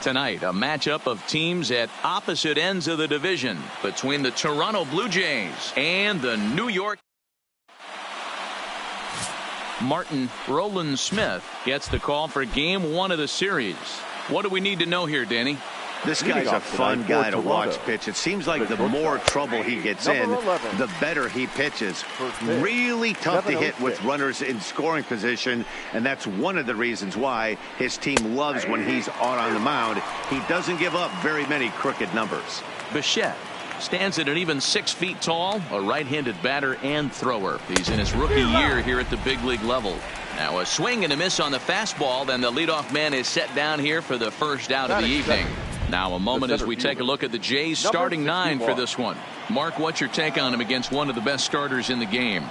Tonight, a matchup of teams at opposite ends of the division between the Toronto Blue Jays and the New York. Martin Roland Smith gets the call for game 1 of the series. What do we need to know here, Danny? This guy's a fun guy to watch pitch. It seems like the more trouble he gets in, the better he pitches. Really tough to hit with runners in scoring position, and that's one of the reasons why his team loves when he's on the mound. He doesn't give up very many crooked numbers. Bichette stands at an even 6 feet tall, a right-handed batter and thrower. He's in his rookie year here at the big league level. Now a swing and a miss on the fastball, then the leadoff man is set down here for the first out of the evening. Now a moment as we take a look at the Jays starting 9 for this one. Mark, what's your take on him against one of the best starters in the game?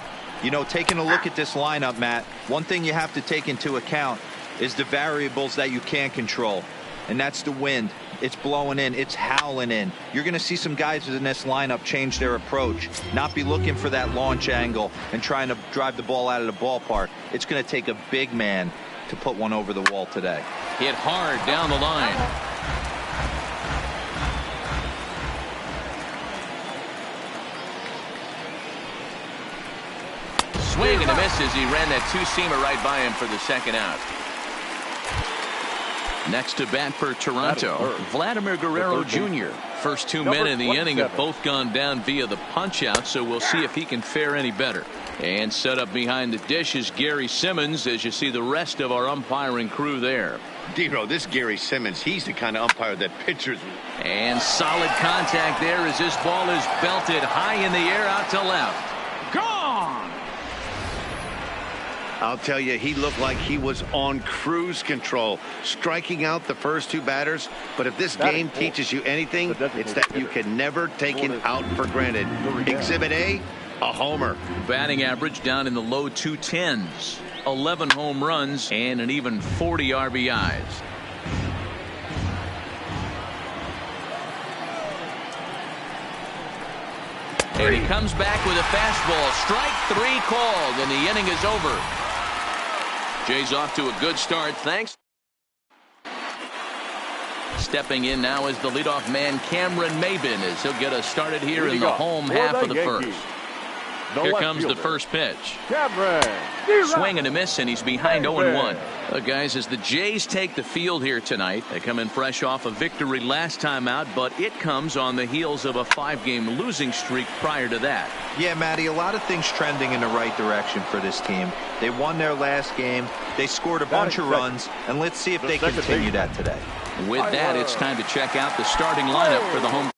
You know, taking a look at this lineup, Matt, one thing you have to take into account is the variables that you can't control. And that's the wind. It's blowing in. It's howling in. You're going to see some guys in this lineup change their approach, not be looking for that launch angle and trying to drive the ball out of the ballpark. It's going to take a big man to put one over the wall today. Hit hard down the line. Swing and a miss as he ran that two-seamer right by him for the second out. Next to bat for Toronto, Vladimir Guerrero Jr. First 2 men in the inning have both gone down via the punch-out, so we'll see if he can fare any better. And set up behind the dish is Gary Simmons as you see the rest of our umpiring crew there. Dero, this Gary Simmons, he's the kind of umpire that pitchers. And solid contact there as this ball is belted high in the air out to left. Gone! I'll tell you, he looked like he was on cruise control, striking out the first 2 batters. But if this game teaches you anything, it's that you can never take it out for granted. Exhibit A, a homer. Batting average down in the low 210s. 11 home runs and an even 40 RBIs. And he comes back with a fastball. Strike 3 called, and the inning is over. Jays off to a good start, thanks. Stepping in now is the leadoff man, Cameron Maybin, as he'll get us started here in the home half of the first. Here comes the first pitch. Swing and a miss, and he's behind 0-1. Guys, as the Jays take the field here tonight, they come in fresh off a victory last time out, but it comes on the heels of a 5-game losing streak prior to that. Yeah, Matty, a lot of things trending in the right direction for this team. They won their last game. They scored a bunch of runs, and let's see if they continue that today. With that, it's time to check out the starting lineup for the home.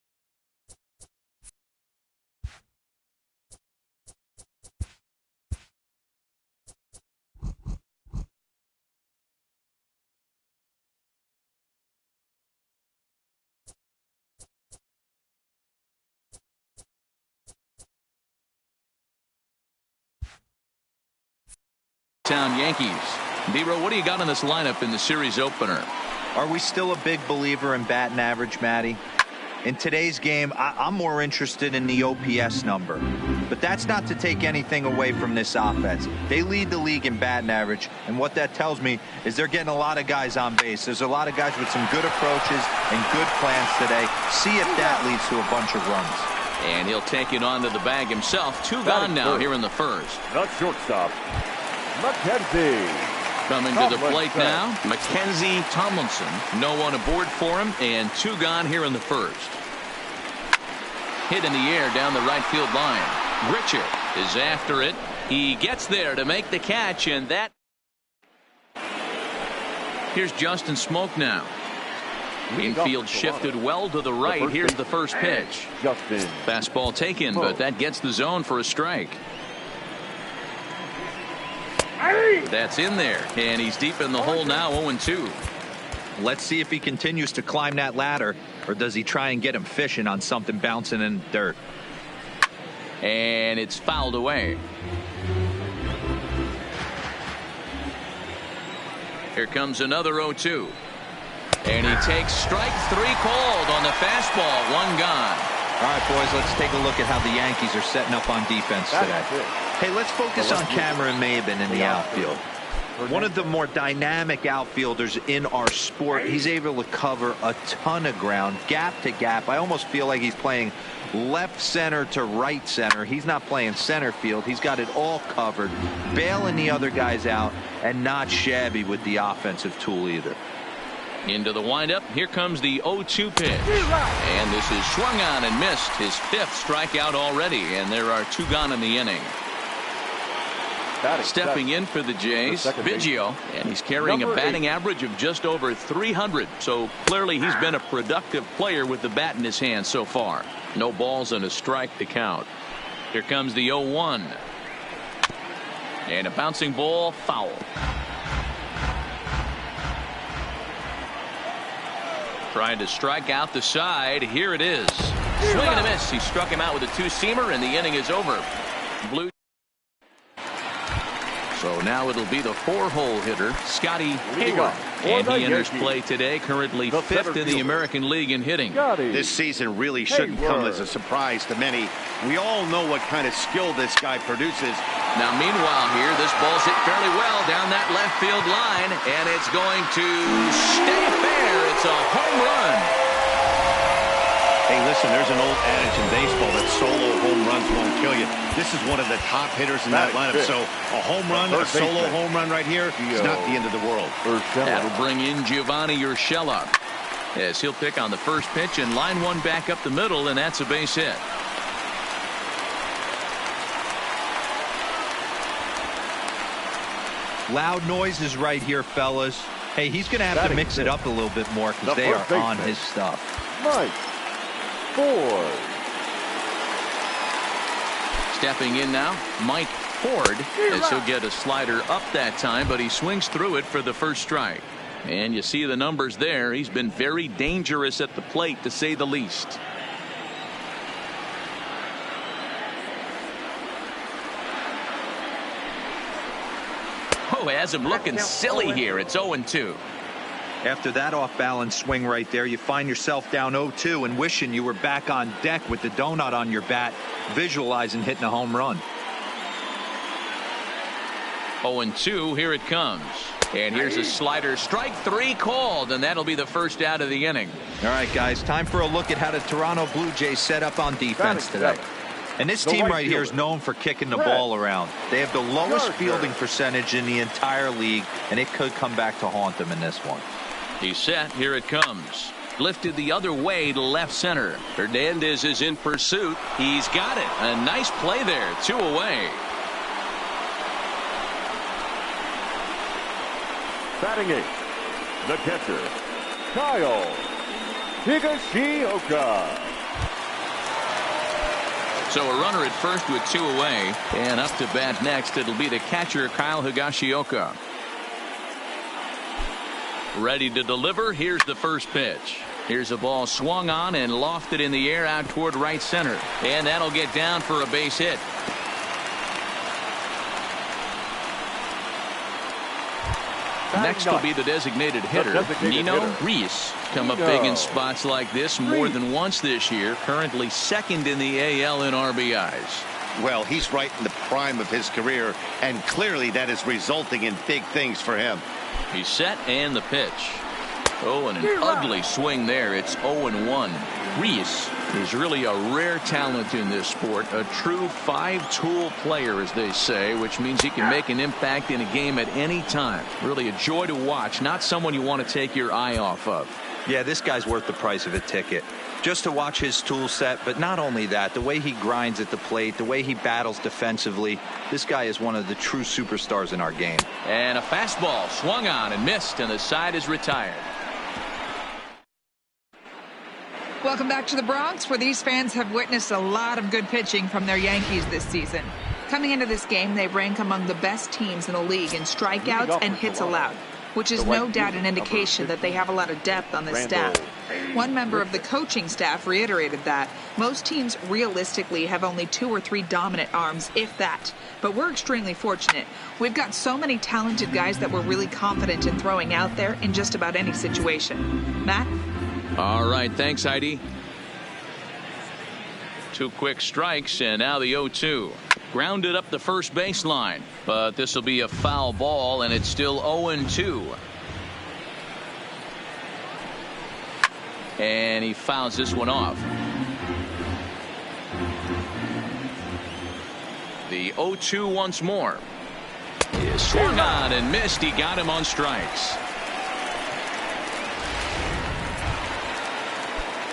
Town Yankees. Dero, what do you got on this lineup in the series opener? Are we still a big believer in batting average, Matty? In today's game, I'm more interested in the OPS number. But that's not to take anything away from this offense. They lead the league in batting average, and what that tells me is they're getting a lot of guys on base. There's a lot of guys with some good approaches and good plans today. See if that leads to a bunch of runs. And he'll take it onto the bag himself. 2 gone now here in the first. Not shortstop, Mackenzie. Coming to the plate now, Mackenzie Tomlinson. No one aboard for him, and 2 gone here in the first. Hit in the air down the right field line. Richard is after it. He gets there to make the catch, and that. Here's Justin Smoke now. Infield shifted well to the right. Here's the first pitch. Fastball taken, but that gets the zone for a strike. That's in there, and he's deep in the hole now, 0-2. Let's see if he continues to climb that ladder, or does he try and get him fishing on something bouncing in the dirt. And it's fouled away. Here comes another 0-2. And he takes strike 3 called on the fastball. 1 gone. All right, boys, let's take a look at how the Yankees are setting up on defense today. Hey, let's focus on Cameron Maybin in the outfield. One of the more dynamic outfielders in our sport. He's able to cover a ton of ground, gap to gap. I almost feel like he's playing left center to right center. He's not playing center field. He's got it all covered, bailing the other guys out, and not shabby with the offensive tool either. Into the windup. Here comes the 0-2 pitch. And this is swung on and missed. His 5th strikeout already, and there are 2 gone in the inning. Stepping in for the Jays, Biggio, and he's carrying a batting average of just over 300. So clearly he's been a productive player with the bat in his hand so far. No balls and a strike to count. Here comes the 0-1. And a bouncing ball, foul. Trying to strike out the side. Here it is. Swing and a miss. He struck him out with a 2-seamer, and the inning is over. Blue. So now it'll be the 4-hole hitter, Scotty Hayward. And he enters play today, currently 5th in the American League in hitting. This season really shouldn't come as a surprise to many. We all know what kind of skill this guy produces. Now, meanwhile here, this ball's hit fairly well down that left field line, and it's going to stay fair. It's a home run. Hey, listen, there's an old adage in baseball that solo home runs won't kill you. This is one of the top hitters in that lineup. So a home run, a solo home run right here is not the end of the world. That'll bring in Giovanni Urshela, as he'll pick on the first pitch and line one back up the middle, and that's a base hit. Loud noises right here, fellas. Hey, he's going to have to mix it up a little bit more because they are on his stuff. Mike Ford. Stepping in now, Mike Ford, as he'll get a slider up that time, but he swings through it for the first strike. And you see the numbers there. He's been very dangerous at the plate, to say the least. Oh, has him looking silly here. It's 0-2. After that off-balance swing right there, you find yourself down 0-2 and wishing you were back on deck with the donut on your bat, visualizing hitting a home run. 0-2, here it comes. And here's a slider, strike 3 called, and that'll be the first out of the inning. All right, guys, time for a look at how the Toronto Blue Jays set up on defense today. And this team right here is known for kicking the ball around. They have the lowest fielding percentage in the entire league, and it could come back to haunt them in this one. He's set. Here it comes. Lifted the other way to left center. Hernandez is in pursuit. He's got it. A nice play there. 2 away. Batting 8th, the catcher, Kyle Higashioka. So a runner at first with 2 away, and up to bat next it'll be the catcher Kyle Higashioka. Ready to deliver. Here's the first pitch. Here's a ball swung on and lofted in the air out toward right center, and that'll get down for a base hit. Next will be the designated hitter, Nino Reese. Come up big in spots like this more than once this year. Currently 2nd in the AL in RBIs. Well, he's right in the prime of his career, and clearly that is resulting in big things for him. He's set, and the pitch. Oh, and an ugly swing there. It's 0-1. Reese is really a rare talent in this sport, a true 5-tool player, as they say, which means he can make an impact in a game at any time. Really a joy to watch, not someone you want to take your eye off of. Yeah, this guy's worth the price of a ticket. Just to watch his tool set, but not only that, the way he grinds at the plate, the way he battles defensively, this guy is one of the true superstars in our game. And a fastball swung on and missed, and the side is retired. Welcome back to the Bronx, where these fans have witnessed a lot of good pitching from their Yankees this season. Coming into this game, they rank among the best teams in the league in strikeouts and hits allowed, which is no doubt an indication that they have a lot of depth on this staff. One member of the coaching staff reiterated that most teams realistically have only 2 or 3 dominant arms, if that. But we're extremely fortunate. We've got so many talented guys that we're really confident in throwing out there in just about any situation. Matt? All right, thanks, Heidi. 2 quick strikes, and now the 0-2. Grounded up the first baseline, but this will be a foul ball, and it's still 0-2. And he fouls this one off. The 0-2 once more. He swung on and missed. He got him on strikes.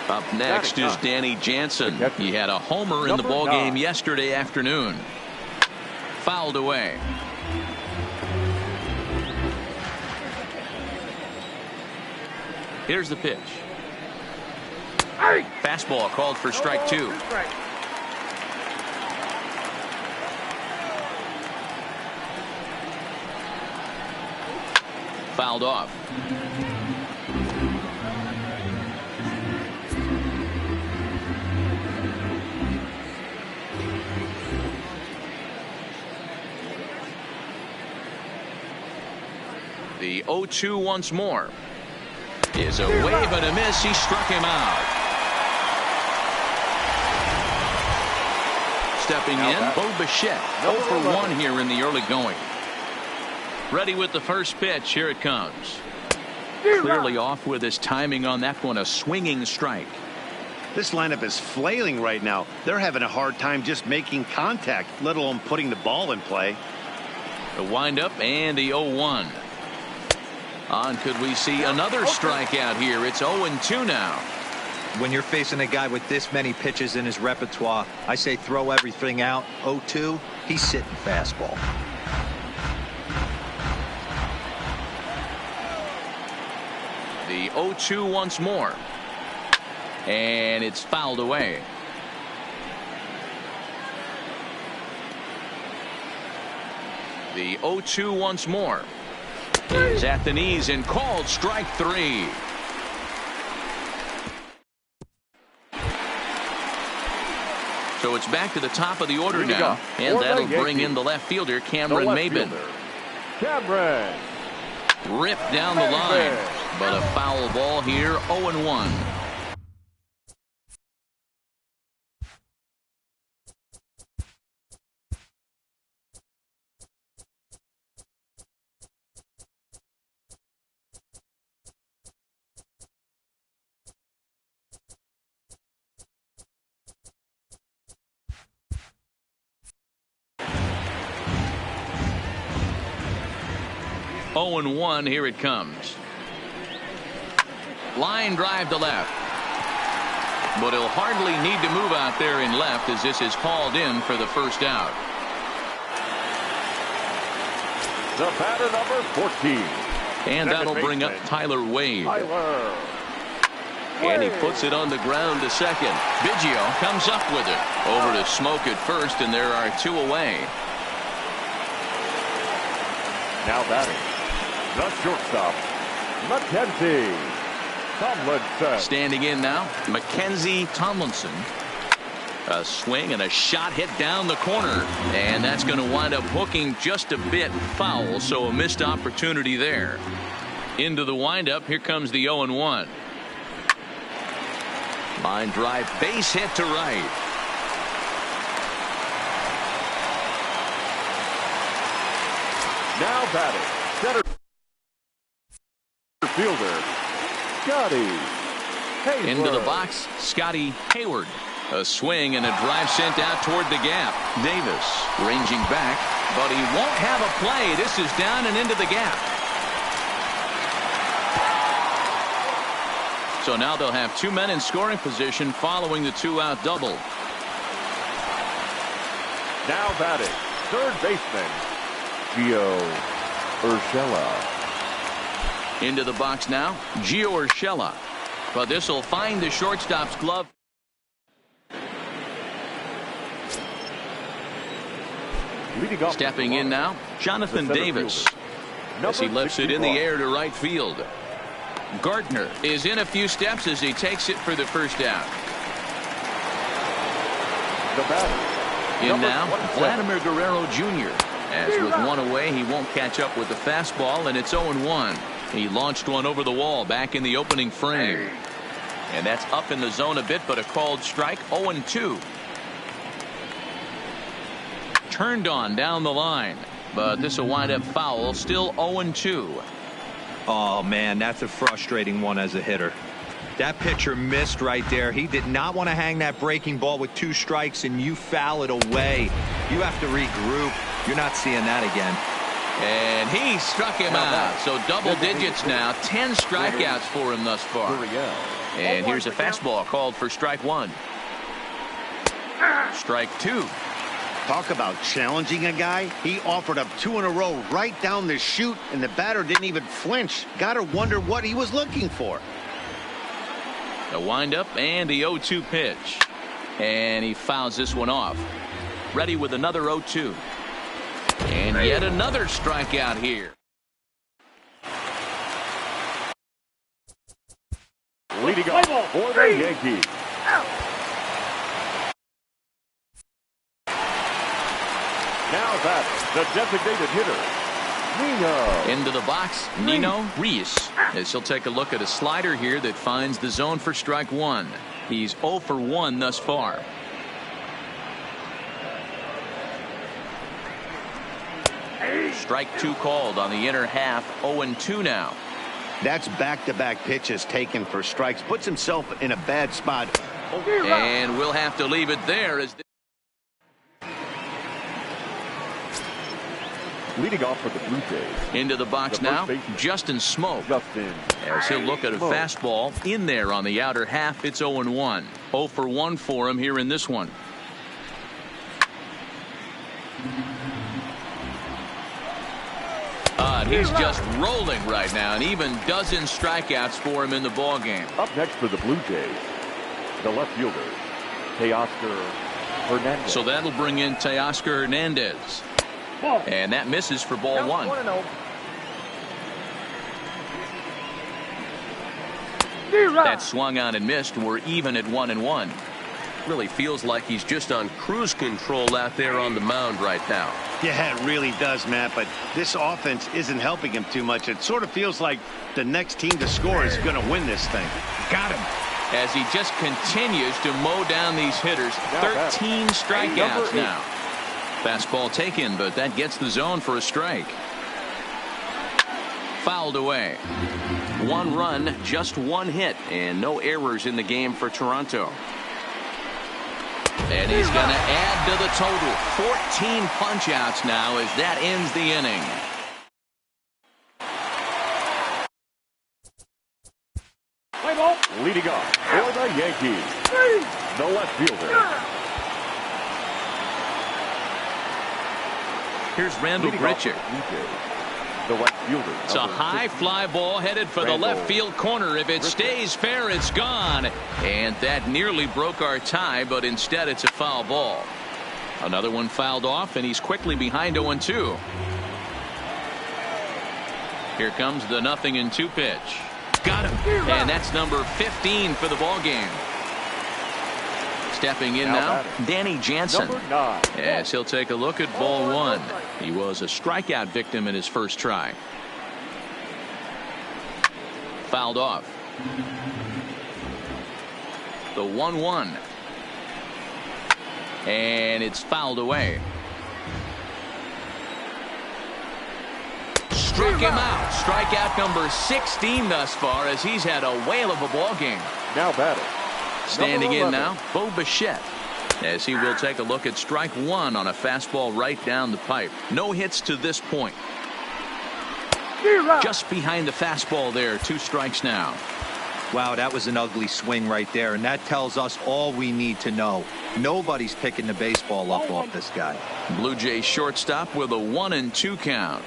Up next is Danny Jansen. He had a homer in the ball game yesterday afternoon. Fouled away. Here's the pitch. Fastball called for strike 2. Fouled off. The 0-2 once more. Is a wave and a miss. He struck him out. Stepping in, Bo Bichette. 0 for 1 here in the early going. Ready with the first pitch. Here it comes. Clearly off with his timing on that one. A swinging strike. This lineup is flailing right now. They're having a hard time just making contact, let alone putting the ball in play. The windup and the 0-1. On, could we see another strikeout here? It's 0-2 now. When you're facing a guy with this many pitches in his repertoire, I say throw everything out. 0-2, he's sitting fastball. The 0-2 once more. And it's fouled away. The 0-2 once more. Is at the knees and called strike 3. So it's back to the top of the order now, and that'll bring in the left fielder, Cameron Maybin. Cameron. Ripped down the line, but a foul ball here, 0-1. Oh and 1, here it comes. Line drive to left. But he'll hardly need to move out there in left as this is called in for the first out. The batter number 14. And that'll bring up Tyler Wade. And he puts it on the ground to second. Biggio comes up with it. Over to Smoke at first, and there are 2 away. Now batting, the shortstop, Mackenzie Tomlinson. Standing in now, Mackenzie Tomlinson. A swing and a shot hit down the corner, and that's going to wind up hooking just a bit foul, so a missed opportunity there. Into the windup, here comes the 0-1. Line drive, base hit to right. Now batting, center fielder, Scotty Hayward. Into the box, Scotty Hayward. A swing and a drive sent out toward the gap. Davis ranging back, but he won't have a play. This is down and into the gap. So now they'll have 2 men in scoring position following the 2-out double. Now batting, third baseman, Gio Urshela. Into the box now, Gio Urshela. But this will find the shortstop's glove. Stepping in now, Jonathan Davis. As he lifts it in the air to right field. Gardner is in a few steps as he takes it for the first out. The batter, in now, Vladimir Guerrero Jr. As with 1 away, he won't catch up with the fastball, and it's 0-1. He launched one over the wall back in the opening frame. And that's up in the zone a bit, but a called strike, 0-2. turned on down the line. But this will wind up foul. Still 0-2. Oh, man, that's a frustrating one as a hitter. That pitcher missed right there. He did not want to hang that breaking ball with 2 strikes, and you foul it away. You have to regroup. You're not seeing that again. And he struck him out. So double digits now. 10 strikeouts for him thus far. And here's a fastball called for strike 1. Strike 2. Talk about challenging a guy. He offered up 2 in a row right down the chute, and the batter didn't even flinch. Gotta wonder what he was looking for. The windup and the 0-2 pitch. And he fouls this one off. Ready with another 0-2. And yet another strikeout here. Leading off for the Yankees. Now that's the designated hitter, Nino. Into the box, Nino Reese. As he'll take a look at a slider here that finds the zone for strike 1. He's 0 for 1 thus far. Strike 2 called on the inner half. 0-2 now. That's back-to-back pitches taken for strikes. Puts himself in a bad spot. And we'll have to leave it there as Leading off for the Blue Jays. into the box now, Justin Smoke. As he'll look at a fastball in there on the outer half. It's 0-1. 0 for 1 for him here in this one. He's just rolling right now, and even dozen strikeouts for him in the ball game. Up next for the Blue Jays, the left fielder, Teoscar Hernandez. So that'll bring in Teoscar Hernandez. And that misses for ball 1. That swung on and missed. We're even at 1-1. Really feels like he's just on cruise control out there on the mound right now. Yeah, it really does, Matt, but this offense isn't helping him too much. It sort of feels like the next team to score is going to win this thing. Got him. As he just continues to mow down these hitters. 13 strikeouts now. Fastball taken, but that gets the zone for a strike. Fouled away. 1 run, just 1 hit, and no errors in the game for Toronto. And he's going to add to the total. 14 punch-outs now as that ends the inning. Leading off for the Yankees, the left fielder. Here's Randall Grichuk. The left fielder. It's a high fly ball headed for the left field corner. If it stays fair, it's gone. And that nearly broke our tie, but instead it's a foul ball. Another one fouled off, and he's quickly behind 0-2. Here comes the 0-2 pitch. Got him. And that's number 15 for the ball game. Stepping in now, Danny Jansen. As he'll take a look at ball 1. He was a strikeout victim in his first try. Fouled off. The 1-1. And it's fouled away. Struck him out. Strikeout number 16 thus far, as he's had a whale of a ball game. Now batting. Standing in now, Bo Bichette, as he will take a look at strike 1 on a fastball right down the pipe. No hits to this point. Just behind the fastball there. 2 strikes now. Wow, that was an ugly swing right there, and that tells us all we need to know. Nobody's picking the baseball up off this guy. Blue Jays shortstop with a 1-2 count.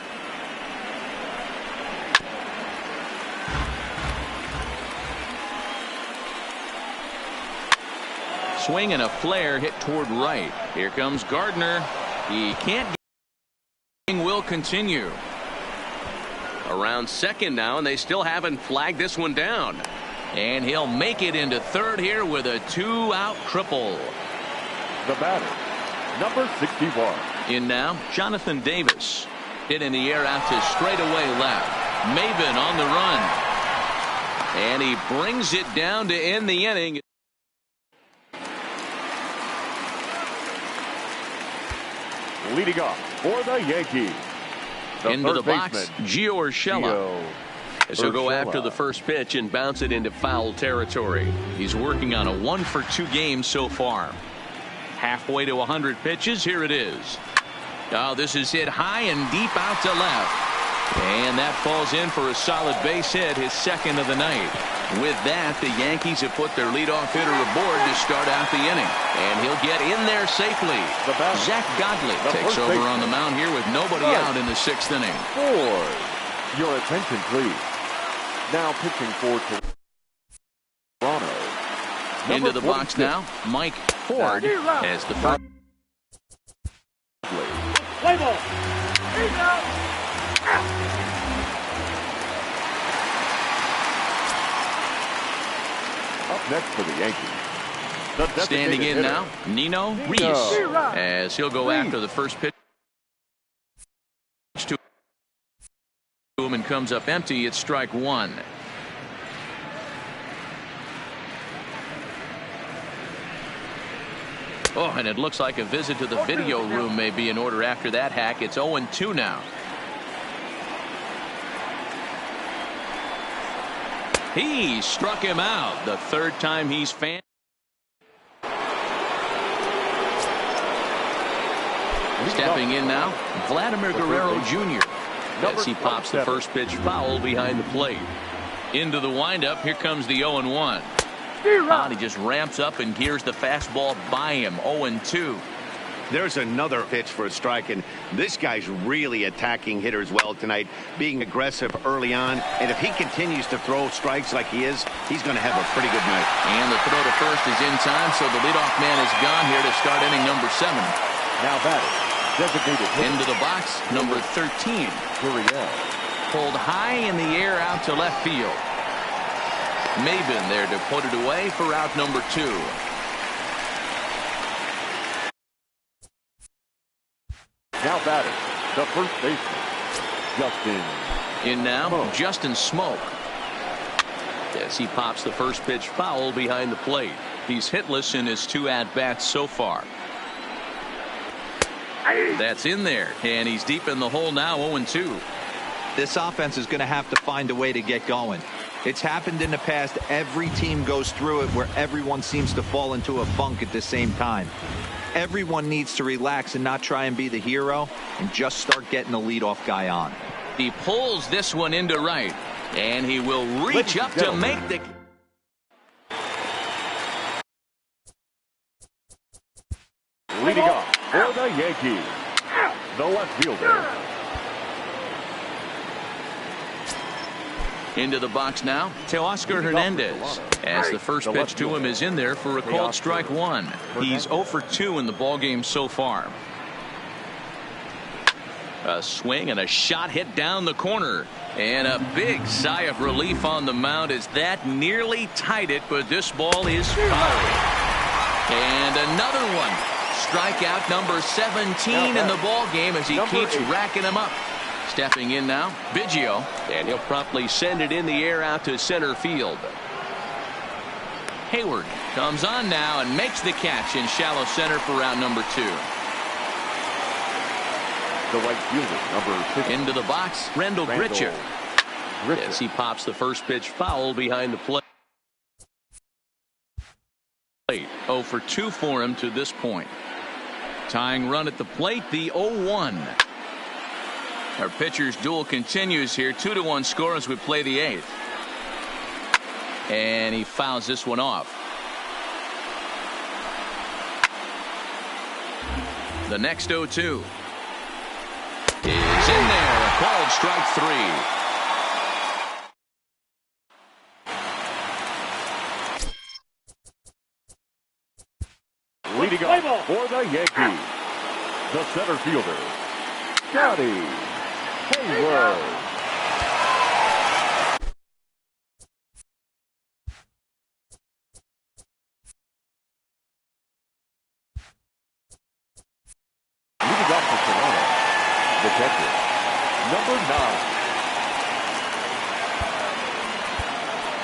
Swing and a flare hit toward right. Here comes Gardner. He can't get. Will continue. Around second now, and they still haven't flagged this one down. And he'll make it into third here with a 2-out triple. The batter, number 61. In now, Jonathan Davis. Hit in the air out to straightaway left. Maben on the run. And he brings it down to end the inning. Leading off for the Yankees. Into the box, Gio Urshela. As he'll go after the first pitch and bounce it into foul territory. He's working on a 1-for-2 game so far. Halfway to 100 pitches. Here it is. Oh, this is hit high and deep out to left. And that falls in for a solid base hit, his second of the night. With that, the Yankees have put their leadoff hitter aboard to start out the inning. And he'll get in there safely. Zach Godley takes over on the mound here with nobody out in the 6th inning. Your attention, please. Now pitching for Toronto. Into the box now, Mike Ford as the first. Play ball. Up next for the Yankees. Standing in now, Nino Reese, as he'll go after the first pitch to him and comes up empty. It's strike one. Oh, and it looks like a visit to the video room may be in order after that hack. It's 0-2 now. He struck him out the third time he's fan. Stepping in now, Vladimir Guerrero Jr. as he pops the first pitch foul behind the plate. Into the windup, here comes the 0-1. He just ramps up and gears the fastball by him. 0-2. There's another pitch for a strike, and this guy's really attacking hitters well tonight, being aggressive early on. And if he continues to throw strikes like he is, he's going to have a pretty good night. And the throw to first is in time, so the leadoff man is gone here to start inning number 7. Now batting, designated hitter. Into the box, number 13. Pulled high in the air out to left field. Maben there to put it away for out number 2. Now batting, the first baseman, Justin. In now, Justin Smoke. As he pops the first pitch foul behind the plate. He's hitless in his 2 at-bats so far. That's in there, and he's deep in the hole now, 0-2. This offense is going to have to find a way to get going. It's happened in the past. Every team goes through it where everyone seems to fall into a funk at the same time. Everyone needs to relax and not try and be the hero and just start getting the leadoff guy on. He pulls this one into right, and he will reach up to make the... Leading off for the Yankees, the left fielder. Into the box now, Teoscar Hernandez, as the first pitch to him is in there for a called strike one. He's 0 for 2 in the ballgame so far. A swing and a shot hit down the corner. And a big sigh of relief on the mound as that nearly tied it, but this ball is foul. And another one. Strikeout number 17 in the ballgame as he keeps racking them up. Stepping in now, Biggio, and he'll promptly send it in the air out to center field. Hayward comes on now and makes the catch in shallow center for round number 2. The right fielder, number 50. Into the box, Randall Grichuk. As he pops the first pitch foul behind the plate. 0 for 2 for him to this point. Tying run at the plate, the 0-1. Our pitcher's duel continues here. 2-1 score as we play the 8th. And he fouls this one off. The next 0-2 is in there. A called strike 3. Leading up for the Yankees, the center fielder, Scotty Hayward. Leading up for Toronto, the catcher, number 9.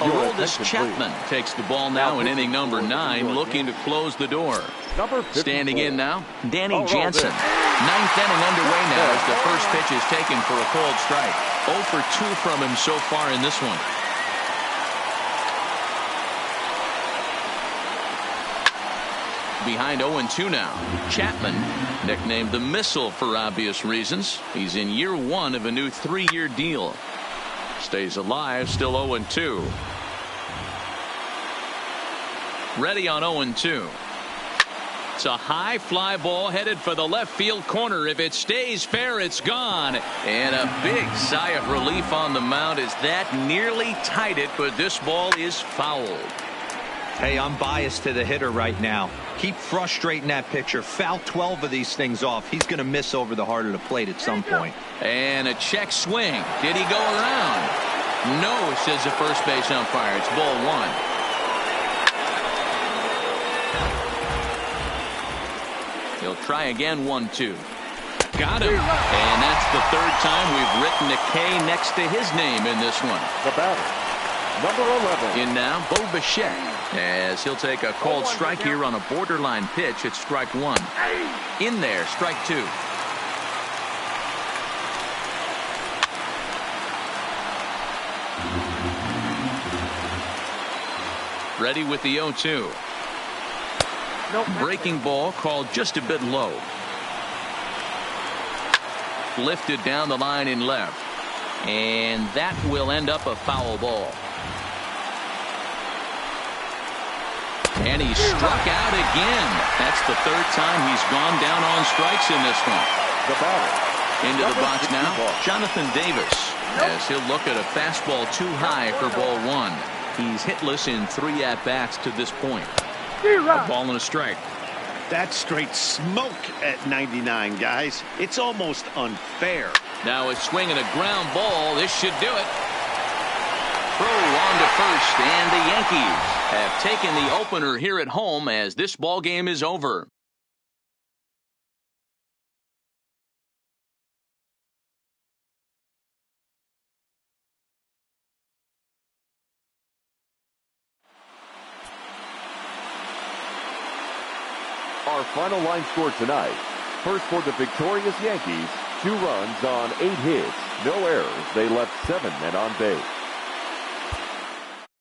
Aroldis Chapman takes the ball now in inning number 9, looking to close the door. Standing in now, Danny Jansen. 9th inning underway now as the first pitch is taken for a cold strike. 0 for 2 from him so far in this one. Behind 0-2 now. Chapman, nicknamed the Missile for obvious reasons. He's in year 1 of a new 3-year deal. Stays alive, still 0-2. Ready on 0-2. It's a high fly ball headed for the left field corner. If it stays fair, it's gone. And a big sigh of relief on the mound as that nearly tied it, but this ball is fouled. Hey, I'm biased to the hitter right now. Keep frustrating that pitcher. Foul 12 of these things off. He's going to miss over the heart of the plate at some point. And a check swing. Did he go around? No, says the first base umpire. It's ball 1. He'll try again. 1-2. Got him. And that's the 3rd time we've written a K next to his name in this one. The batter, number 11. In now, Bo Bichette, as he'll take a called strike here on a borderline pitch at strike 1. In there, strike 2. Ready with the 0-2. Breaking ball called just a bit low. Lifted down the line in left. And that will end up a foul ball. And he struck out again. That's the 3rd time he's gone down on strikes in this one. The batter. Into the box now, Jonathan Davis, as he'll look at a fastball too high for ball 1. He's hitless in 3 at-bats to this point. A ball and a strike. That's straight smoke at 99, guys. It's almost unfair. Now a swing and a ground ball. This should do it. Throw on to first, and the Yankees have taken the opener here at home as this ball game is over. Our final line score tonight. First for the victorious Yankees, 2 runs on 8 hits, no errors. They left 7 men on base.